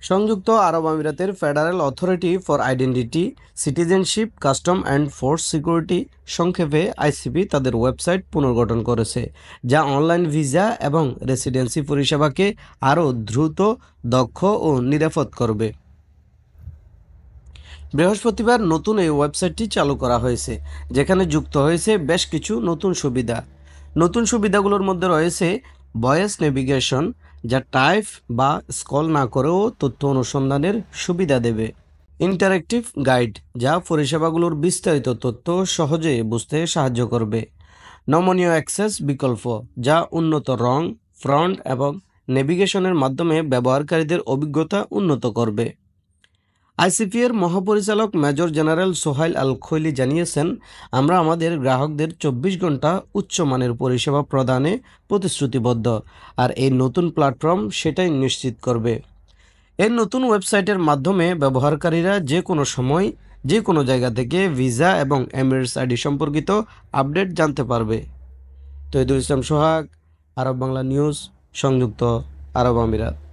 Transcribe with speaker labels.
Speaker 1: সংযুক্ত আরব আমিরাতের federal authority for identity, citizenship, custom and force security সংক্ষেপে আইসিপি তাদের ওয়েবসাইট পুনর্গঠন করেছে, যা অনলাইন ভিসা এবং রেসিডেন্সি পরিষেবাকে আরও দ্রুত, দক্ষ ও নিরাপদ করবে। বৃহস্পতিবার নতুন এই ওয়েবসাইটটি চালু করা হয়েছে, যেখানে যুক্ত হয়েছে বেশ কিছু নতুন সুবিধা। নতুন সুবিধাগুলোর মধ্যে রয়েছে ভয়েস নেভিগেশন, যা টাইপ বা স্ক্রল না করেও তথ্য অনুসন্ধানের সুবিধা দেবে। ইন্টারেক্টিভ গাইড, যা পরিষেবাগুলোর বিস্তারিত তথ্য সহজে বুঝতে সাহায্য করবে। নমনীয় অ্যাক্সেস বিকল্প, যা উন্নত রং, ফন্ট এবং নেভিগেশনের মাধ্যমে ব্যবহারকারীদের অভিজ্ঞতা উন্নত করবে। আইসিপি-এর মহাপরিচালক মেজর জেনারেল সোহাইল আল খৈলি জানিয়েছেন, আমরা আমাদের গ্রাহকদের 24 ঘন্টা উচ্চমানের পরিষেবা প্রদানে প্রতিশ্রুতিবদ্ধ, আর এই নতুন প্ল্যাটফর্ম সেটাই নিশ্চিত করবে। এই নতুন ওয়েবসাইটের মাধ্যমে ব্যবহারকারীরা যে কোনো সময়, যে কোনো জায়গা থেকে ভিসা এবং এমিরেটস আইডি সম্পর্কিত আপডেট জানতে পারবে। তৌহিদুল ইসলাম সোহাগ, আরব বাংলা নিউজ, সংযুক্ত আরব আমিরাত।